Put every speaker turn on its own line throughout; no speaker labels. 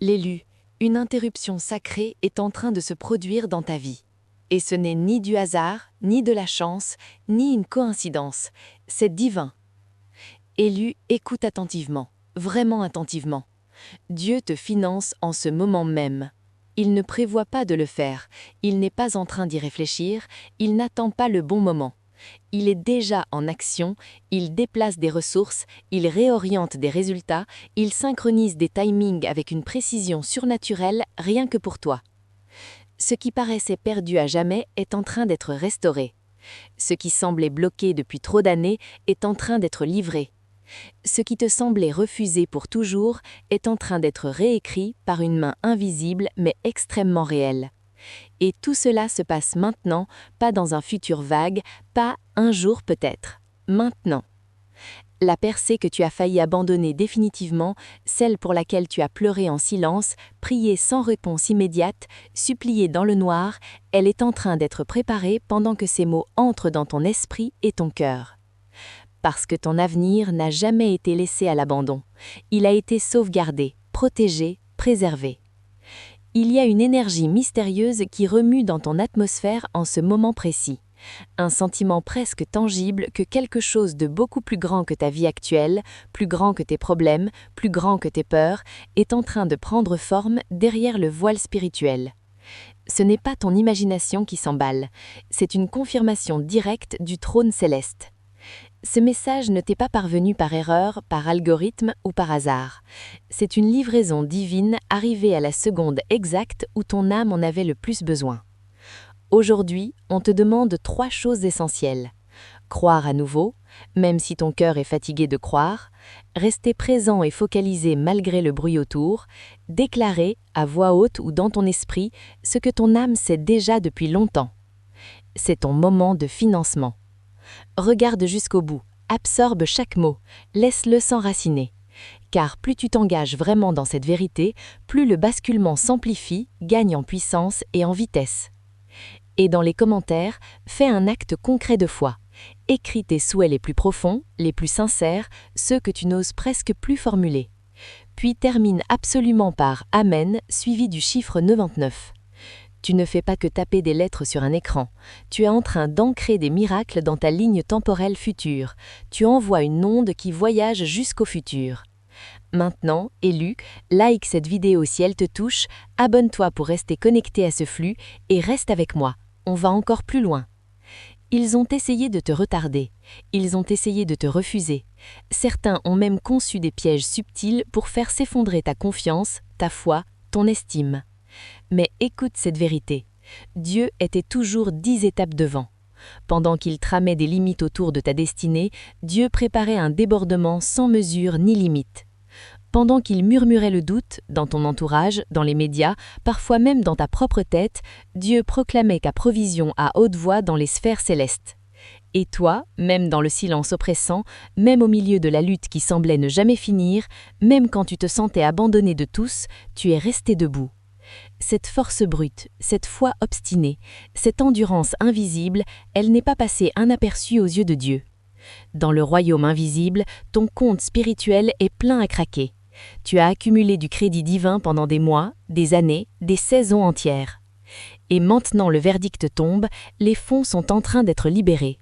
L'élu, une interruption sacrée est en train de se produire dans ta vie. Et ce n'est ni du hasard, ni de la chance, ni une coïncidence, c'est divin. Élu, écoute attentivement, vraiment attentivement. Dieu te finance en ce moment même. Il ne prévoit pas de le faire, il n'est pas en train d'y réfléchir, il n'attend pas le bon moment. Il est déjà en action, il déplace des ressources, il réoriente des résultats, il synchronise des timings avec une précision surnaturelle rien que pour toi. Ce qui paraissait perdu à jamais est en train d'être restauré. Ce qui semblait bloqué depuis trop d'années est en train d'être livré. Ce qui te semblait refusé pour toujours est en train d'être réécrit par une main invisible mais extrêmement réelle. Et tout cela se passe maintenant, pas dans un futur vague, pas un jour peut-être. Maintenant. La percée que tu as failli abandonner définitivement, celle pour laquelle tu as pleuré en silence, prié sans réponse immédiate, supplié dans le noir, elle est en train d'être préparée pendant que ces mots entrent dans ton esprit et ton cœur. Parce que ton avenir n'a jamais été laissé à l'abandon. Il a été sauvegardé, protégé, préservé. Il y a une énergie mystérieuse qui remue dans ton atmosphère en ce moment précis. Un sentiment presque tangible que quelque chose de beaucoup plus grand que ta vie actuelle, plus grand que tes problèmes, plus grand que tes peurs, est en train de prendre forme derrière le voile spirituel. Ce n'est pas ton imagination qui s'emballe, c'est une confirmation directe du trône céleste. Ce message ne t'est pas parvenu par erreur, par algorithme ou par hasard. C'est une livraison divine arrivée à la seconde exacte où ton âme en avait le plus besoin. Aujourd'hui, on te demande 3 choses essentielles. Croire à nouveau, même si ton cœur est fatigué de croire, rester présent et focalisé malgré le bruit autour, déclarer, à voix haute ou dans ton esprit, ce que ton âme sait déjà depuis longtemps. C'est ton moment de financement. Regarde jusqu'au bout, absorbe chaque mot, laisse-le s'enraciner. Car plus tu t'engages vraiment dans cette vérité, plus le basculement s'amplifie, gagne en puissance et en vitesse. Et dans les commentaires, fais un acte concret de foi. Écris tes souhaits les plus profonds, les plus sincères, ceux que tu n'oses presque plus formuler. Puis termine absolument par « Amen » suivi du chiffre 99. Tu ne fais pas que taper des lettres sur un écran. Tu es en train d'ancrer des miracles dans ta ligne temporelle future. Tu envoies une onde qui voyage jusqu'au futur. Maintenant, élu, like cette vidéo si elle te touche, abonne-toi pour rester connecté à ce flux et reste avec moi. On va encore plus loin. Ils ont essayé de te retarder. Ils ont essayé de te refuser. Certains ont même conçu des pièges subtils pour faire s'effondrer ta confiance, ta foi, ton estime. Mais écoute cette vérité. Dieu était toujours 10 étapes devant. Pendant qu'il tramait des limites autour de ta destinée, Dieu préparait un débordement sans mesure ni limite. Pendant qu'il murmurait le doute, dans ton entourage, dans les médias, parfois même dans ta propre tête, Dieu proclamait ta provision à haute voix dans les sphères célestes. Et toi, même dans le silence oppressant, même au milieu de la lutte qui semblait ne jamais finir, même quand tu te sentais abandonné de tous, tu es resté debout. Cette force brute, cette foi obstinée, cette endurance invisible, elle n'est pas passée inaperçue aux yeux de Dieu. Dans le royaume invisible, ton compte spirituel est plein à craquer. Tu as accumulé du crédit divin pendant des mois, des années, des saisons entières. Et maintenant le verdict tombe, les fonds sont en train d'être libérés.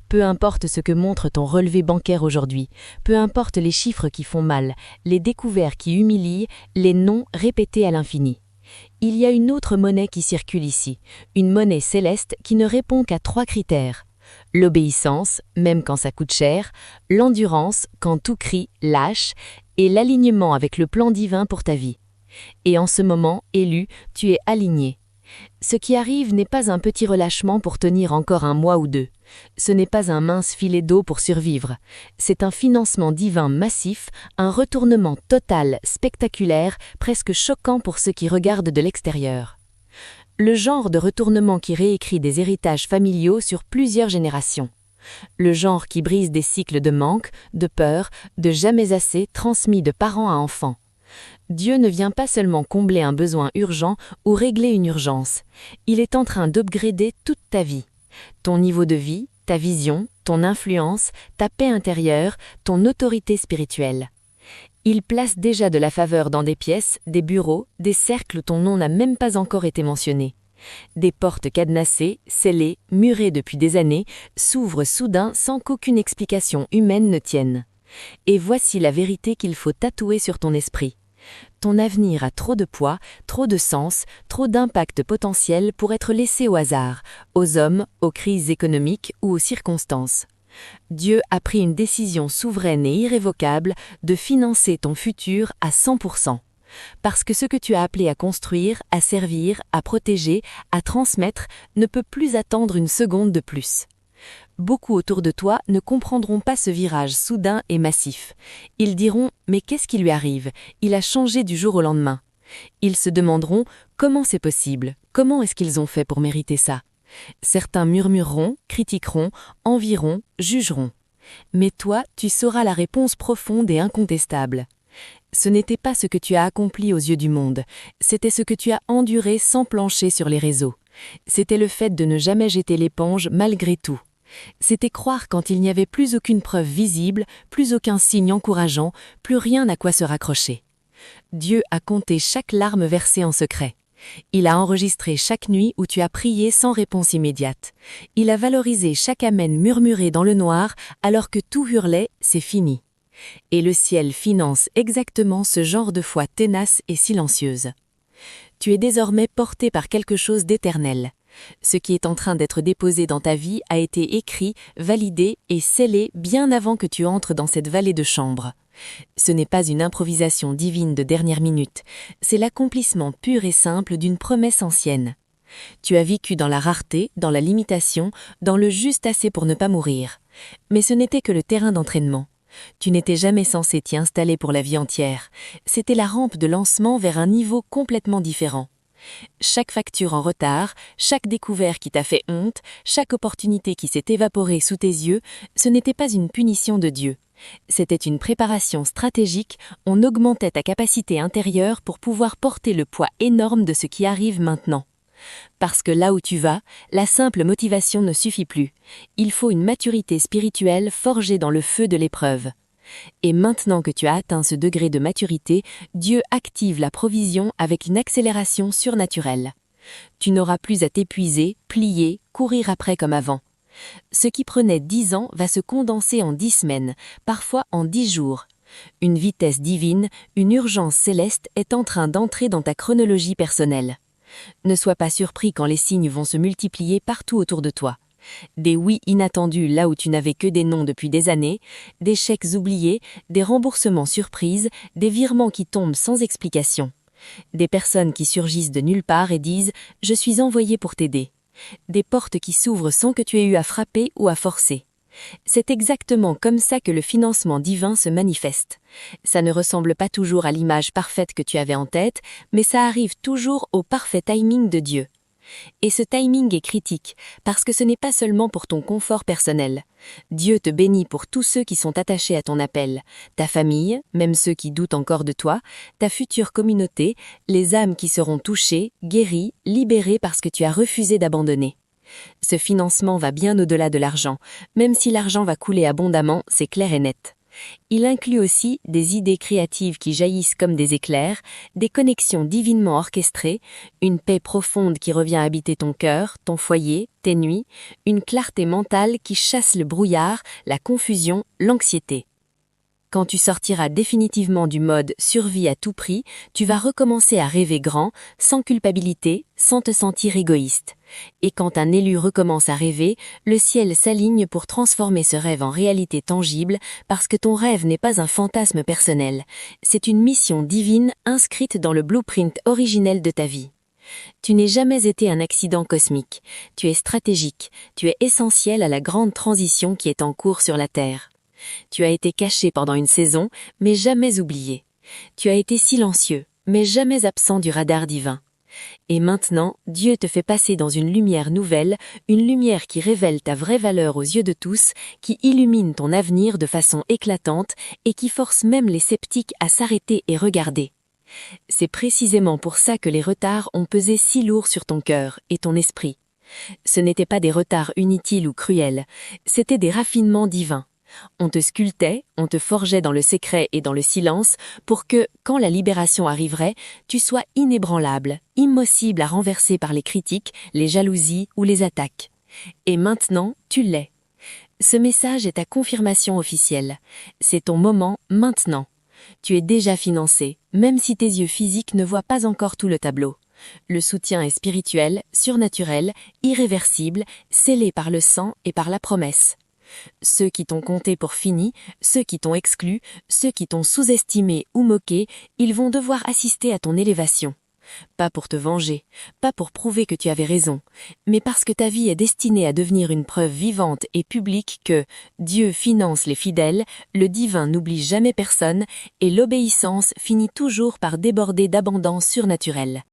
Peu importe ce que montre ton relevé bancaire aujourd'hui, peu importe les chiffres qui font mal, les découvertes qui humilient, les noms répétés à l'infini. Il y a une autre monnaie qui circule ici, une monnaie céleste qui ne répond qu'à 3 critères. L'obéissance, même quand ça coûte cher, l'endurance, quand tout crie « lâche », et l'alignement avec le plan divin pour ta vie. Et en ce moment, élu, tu es aligné. Ce qui arrive n'est pas un petit relâchement pour tenir encore 1 mois ou 2. Ce n'est pas un mince filet d'eau pour survivre. C'est un financement divin massif, un retournement total, spectaculaire, presque choquant pour ceux qui regardent de l'extérieur. Le genre de retournement qui réécrit des héritages familiaux sur plusieurs générations. Le genre qui brise des cycles de manque, de peur, de jamais assez transmis de parents à enfants. Dieu ne vient pas seulement combler un besoin urgent ou régler une urgence. Il est en train d'upgrader toute ta vie. Ton niveau de vie, ta vision, ton influence, ta paix intérieure, ton autorité spirituelle. Il place déjà de la faveur dans des pièces, des bureaux, des cercles où ton nom n'a même pas encore été mentionné. Des portes cadenassées, scellées, murées depuis des années, s'ouvrent soudain sans qu'aucune explication humaine ne tienne. Et voici la vérité qu'il faut tatouer sur ton esprit. Ton avenir a trop de poids, trop de sens, trop d'impact potentiel pour être laissé au hasard, aux hommes, aux crises économiques ou aux circonstances. Dieu a pris une décision souveraine et irrévocable de financer ton futur à 100%. Parce que ce que tu as appelé à construire, à servir, à protéger, à transmettre, ne peut plus attendre une seconde de plus. Beaucoup autour de toi ne comprendront pas ce virage soudain et massif. Ils diront « Mais qu'est-ce qui lui arrive? Il a changé du jour au lendemain. » Ils se demanderont « Comment c'est possible? Comment est-ce qu'ils ont fait pour mériter ça ?» Certains murmureront, critiqueront, envieront, jugeront. Mais toi, tu sauras la réponse profonde et incontestable. Ce n'était pas ce que tu as accompli aux yeux du monde, c'était ce que tu as enduré sans plancher sur les réseaux. C'était le fait de ne jamais jeter l'éponge malgré tout. C'était croire quand il n'y avait plus aucune preuve visible, plus aucun signe encourageant, plus rien à quoi se raccrocher. Dieu a compté chaque larme versée en secret. Il a enregistré chaque nuit où tu as prié sans réponse immédiate. Il a valorisé chaque amen murmuré dans le noir alors que tout hurlait « c'est fini ». Et le ciel finance exactement ce genre de foi ténace et silencieuse. Tu es désormais porté par quelque chose d'éternel. Ce qui est en train d'être déposé dans ta vie a été écrit, validé et scellé bien avant que tu entres dans cette vallée de chambre. Ce n'est pas une improvisation divine de dernière minute, c'est l'accomplissement pur et simple d'une promesse ancienne. Tu as vécu dans la rareté, dans la limitation, dans le juste assez pour ne pas mourir. Mais ce n'était que le terrain d'entraînement. Tu n'étais jamais censé t'y installer pour la vie entière. C'était la rampe de lancement vers un niveau complètement différent. Chaque facture en retard, chaque découvert qui t'a fait honte, chaque opportunité qui s'est évaporée sous tes yeux, ce n'était pas une punition de Dieu. C'était une préparation stratégique, on augmentait ta capacité intérieure pour pouvoir porter le poids énorme de ce qui arrive maintenant. Parce que là où tu vas, la simple motivation ne suffit plus. Il faut une maturité spirituelle forgée dans le feu de l'épreuve. Et maintenant que tu as atteint ce degré de maturité, Dieu active la provision avec une accélération surnaturelle. Tu n'auras plus à t'épuiser, plier, courir après comme avant. Ce qui prenait 10 ans va se condenser en 10 semaines, parfois en 10 jours. Une vitesse divine, une urgence céleste est en train d'entrer dans ta chronologie personnelle. Ne sois pas surpris quand les signes vont se multiplier partout autour de toi. Des oui inattendus là où tu n'avais que des non depuis des années, des chèques oubliés, des remboursements surprises, des virements qui tombent sans explication. Des personnes qui surgissent de nulle part et disent « Je suis envoyé pour t'aider ». Des portes qui s'ouvrent sans que tu aies eu à frapper ou à forcer. C'est exactement comme ça que le financement divin se manifeste. Ça ne ressemble pas toujours à l'image parfaite que tu avais en tête, mais ça arrive toujours au parfait timing de Dieu. Et ce timing est critique, parce que ce n'est pas seulement pour ton confort personnel. Dieu te bénit pour tous ceux qui sont attachés à ton appel, ta famille, même ceux qui doutent encore de toi, ta future communauté, les âmes qui seront touchées, guéries, libérées parce que tu as refusé d'abandonner. Ce financement va bien au-delà de l'argent, même si l'argent va couler abondamment, c'est clair et net. Il inclut aussi des idées créatives qui jaillissent comme des éclairs, des connexions divinement orchestrées, une paix profonde qui revient habiter ton cœur, ton foyer, tes nuits, une clarté mentale qui chasse le brouillard, la confusion, l'anxiété. Quand tu sortiras définitivement du mode survie à tout prix, tu vas recommencer à rêver grand, sans culpabilité, sans te sentir égoïste. Et quand un élu recommence à rêver, le ciel s'aligne pour transformer ce rêve en réalité tangible, parce que ton rêve n'est pas un fantasme personnel. C'est une mission divine inscrite dans le blueprint originel de ta vie. Tu n'es jamais été un accident cosmique. Tu es stratégique. Tu es essentiel à la grande transition qui est en cours sur la Terre. Tu as été caché pendant une saison, mais jamais oublié. Tu as été silencieux, mais jamais absent du radar divin. Et maintenant, Dieu te fait passer dans une lumière nouvelle, une lumière qui révèle ta vraie valeur aux yeux de tous, qui illumine ton avenir de façon éclatante et qui force même les sceptiques à s'arrêter et regarder. C'est précisément pour ça que les retards ont pesé si lourd sur ton cœur et ton esprit. Ce n'étaient pas des retards inutiles ou cruels, c'étaient des raffinements divins. On te sculptait, on te forgeait dans le secret et dans le silence pour que, quand la libération arriverait, tu sois inébranlable, impossible à renverser par les critiques, les jalousies ou les attaques. Et maintenant, tu l'es. Ce message est ta confirmation officielle. C'est ton moment maintenant. Tu es déjà financé, même si tes yeux physiques ne voient pas encore tout le tableau. Le soutien est spirituel, surnaturel, irréversible, scellé par le sang et par la promesse. Ceux qui t'ont compté pour fini, ceux qui t'ont exclu, ceux qui t'ont sous-estimé ou moqué, ils vont devoir assister à ton élévation. Pas pour te venger, pas pour prouver que tu avais raison, mais parce que ta vie est destinée à devenir une preuve vivante et publique que Dieu finance les fidèles, le divin n'oublie jamais personne et l'obéissance finit toujours par déborder d'abondance surnaturelle.